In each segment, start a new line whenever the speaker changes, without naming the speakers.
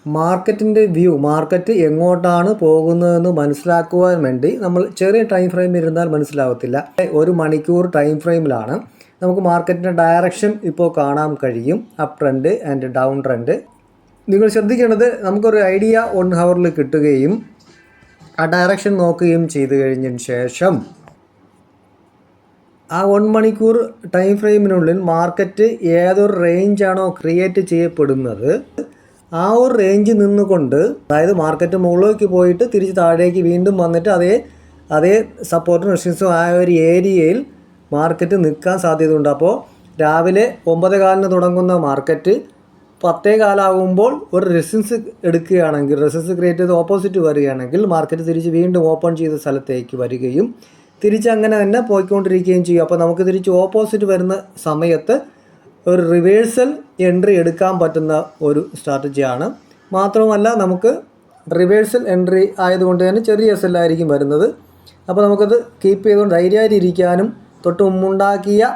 മാർക്കറ്റിൻ്റെ view, market എങ്ങോട്ടാണ് പോകുന്നതെന്ന് മനസ്സിലാക്കുവാൻ വേണ്ടി നമ്മൾ ചെറിയ ടൈം ഫ്രെയിം ഇരുന്നാൽ മനസ്സിലാവത്തില്ല. 1 മണിക്കൂർ ടൈം ഫ്രെയിമിലാണ് നമുക്ക് മാർക്കറ്റിൻ്റെ ഡയറക്ഷൻ ഇപ്പോൾ കാണാൻ കഴിയും. Up trend and down trend. നിങ്ങൾ ശ്രദ്ധിക്കേണ്ടത്, നമുക്കൊരു ഐഡിയ 1 ഹവറിൽ കിട്ടുകയും ആ ഡയറക്ഷൻ നോക്കുകയും ചെയ്തു കഴിഞ്ഞതിന് ശേഷം ആ 1 മണിക്കൂർ ടൈം ഫ്രെയിമിനുള്ളിൽ മാർക്കറ്റ് ഏതൊരു റേഞ്ചാണോ ക്രിയേറ്റ് ചെയ്യപ്പെടുന്നത് ആ ഒരു റേഞ്ച് നിന്നുകൊണ്ട്, അതായത് മാർക്കറ്റ് മുകളിലേക്ക് പോയിട്ട് തിരിച്ച് താഴേക്ക് വീണ്ടും വന്നിട്ട് അതേ സപ്പോർട്ടും റെസിസ്റ്റൻസും ആ ഒരു ഏരിയയിൽ മാർക്കറ്റ് നിൽക്കാൻ സാധ്യതയുണ്ട്. അപ്പോൾ രാവിലെ 9:15 തുടങ്ങുന്ന മാർക്കറ്റ് 10:15 ഒരു റെസിസ്റ്റൻസ് എടുക്കുകയാണെങ്കിൽ, റെസിസ്റ്റൻസ് ക്രിയേറ്റ് ചെയ്ത് ഓപ്പോസിറ്റ് വരികയാണെങ്കിൽ മാർക്കറ്റ് തിരിച്ച് വീണ്ടും ഓപ്പൺ ചെയ്ത സ്ഥലത്തേക്ക് വരികയും തിരിച്ച് അങ്ങനെ തന്നെ പോയിക്കൊണ്ടിരിക്കുകയും ചെയ്യും. അപ്പോൾ നമുക്ക് തിരിച്ച് ഓപ്പോസിറ്റ് വരുന്ന സമയത്ത് ഒരു റിവേഴ്സൽ എൻട്രി എടുക്കാൻ പറ്റുന്ന ഒരു സ്ട്രാറ്റജിയാണ്. മാത്രമല്ല നമുക്ക് റിവേഴ്സൽ എൻട്രി ആയതുകൊണ്ട് തന്നെ ചെറിയ എസ് എൽ ആയിരിക്കും വരുന്നത്. അപ്പോൾ നമുക്കത് കീപ്പ് ചെയ്തുകൊണ്ട് ധൈര്യമായിട്ട് ഇരിക്കാനും തൊട്ട് മുമ്പുണ്ടാക്കിയ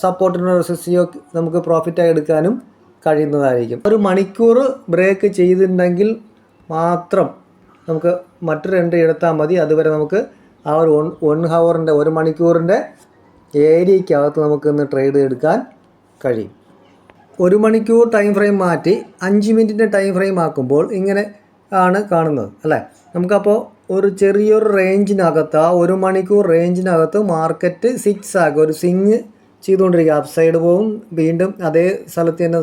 സപ്പോർട്ടിനോ റെസിസ്റ്റൻസിയോ നമുക്ക് പ്രോഫിറ്റായി എടുക്കാനും കഴിയുന്നതായിരിക്കും. 1 മണിക്കൂർ ബ്രേക്ക് ചെയ്തിട്ടുണ്ടെങ്കിൽ മാത്രം നമുക്ക് മറ്റൊരു എൻട്രി എടുത്താൽ മതി. അതുവരെ നമുക്ക് ആ ഒരു 1 ഹവറിൻ്റെ 1 മണിക്കൂറിൻ്റെ ഏരിയയ്ക്കകത്ത് നമുക്കൊന്ന് ട്രേഡ് എടുക്കാൻ കഴിയും. 1 മണിക്കൂർ ടൈം ഫ്രെയിം മാറ്റി 5 മിനിറ്റിൻ്റെ ടൈം ഫ്രെയിം ആക്കുമ്പോൾ ഇങ്ങനെ ആണ് കാണുന്നത് അല്ലേ. നമുക്കപ്പോൾ ഒരു ചെറിയൊരു റേഞ്ചിനകത്ത്, ആ 1 മണിക്കൂർ റേഞ്ചിനകത്ത് മാർക്കറ്റ് സിക്സ് ആകും, ഒരു സ്വിങ് ചെയ്തുകൊണ്ടിരിക്കുക. അപ്പ് സൈഡ് പോകും, വീണ്ടും അതേ സ്ഥലത്ത് തന്നെ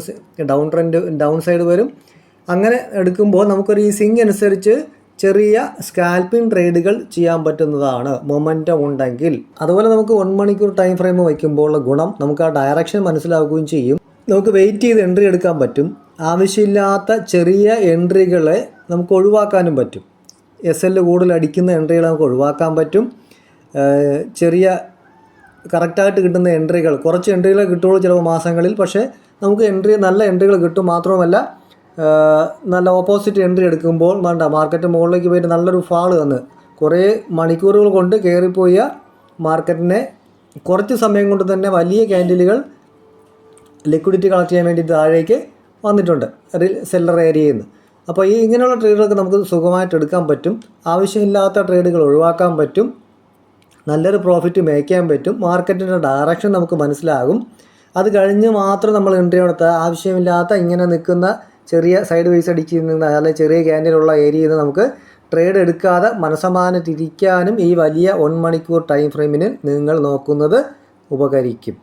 ഡൗൺ സൈഡ് വരും. അങ്ങനെ എടുക്കുമ്പോൾ നമുക്കൊരു ഈ സ്വിങ് അനുസരിച്ച് ചെറിയ സ്കാൽപ്പിംഗ് ട്രേഡുകൾ ചെയ്യാൻ പറ്റുന്നതാണ് മൊമെൻറ്റം ഉണ്ടെങ്കിൽ. അതുപോലെ നമുക്ക് 1 മണിക്കൂർ ടൈം ഫ്രെയിം വയ്ക്കുമ്പോൾ ഗുണം, നമുക്ക് ആ ഡയറക്ഷൻ മനസ്സിലാവുകയും ചെയ്യും. നമുക്ക് വെയിറ്റ് ചെയ്ത് എൻട്രി എടുക്കാൻ പറ്റും. ആവശ്യമില്ലാത്ത ചെറിയ എൻട്രികളെ നമുക്ക് ഒഴിവാക്കാനും പറ്റും. എസ് എൽ കൂടുതൽ അടിക്കുന്ന എൻട്രികൾ നമുക്ക് ഒഴിവാക്കാൻ പറ്റും. ചെറിയ കറക്റ്റായിട്ട് കിട്ടുന്ന എൻട്രികൾ, കുറച്ച് എൻട്രികൾ കിട്ടുള്ളൂ ചിലപ്പോൾ മാസങ്ങളിൽ, പക്ഷേ നമുക്ക് നല്ല എൻട്രികൾ കിട്ടും. മാത്രമല്ല നല്ല ഓപ്പോസിറ്റ് എൻട്രി എടുക്കുമ്പോൾ വേണ്ട മാർക്കറ്റ് മുകളിലേക്ക് പോയിട്ട് നല്ലൊരു ഫാൾ തന്ന് കുറേ മണിക്കൂറുകൾ കൊണ്ട് കയറിപ്പോയ മാർക്കറ്റിനെ കുറച്ച് സമയം കൊണ്ട് തന്നെ വലിയ ക്യാൻഡിലുകൾ ലിക്വിഡിറ്റി കളക്ട് ചെയ്യാൻ വേണ്ടി താഴേക്ക് വന്നിട്ടുണ്ട് സെല്ലർ ഏരിയയിൽ നിന്ന്. അപ്പോൾ ഇങ്ങനെയുള്ള ട്രേഡുകളൊക്കെ നമുക്ക് സുഖമായിട്ട് എടുക്കാൻ പറ്റും. ആവശ്യമില്ലാത്ത ട്രേഡുകൾ ഒഴിവാക്കാൻ പറ്റും. നല്ലൊരു പ്രോഫിറ്റ് മേക്ക് ചെയ്യാൻ പറ്റും. മാർക്കറ്റിൻ്റെ ഡയറക്ഷൻ നമുക്ക് മനസ്സിലാകും. അത് കഴിഞ്ഞ് മാത്രം നമ്മൾ എൻട്രി എടുത്താൽ ആവശ്യമില്ലാത്ത ഇങ്ങനെ നിൽക്കുന്ന ചെറിയ സൈഡ് വൈസ് അടിച്ച് നിന്ന് അല്ലെങ്കിൽ ചെറിയ ക്യാൻഡിലുള്ള ഏരിയയിൽ നിന്ന് നമുക്ക് ട്രേഡ് എടുക്കാതെ മനസ്സമാനത്തിരിക്കാനും ഈ വലിയ 1 മണിക്കൂർ ടൈം ഫ്രെയിമിന് നിങ്ങൾ നോക്കുന്നത് ഉപകരിക്കും.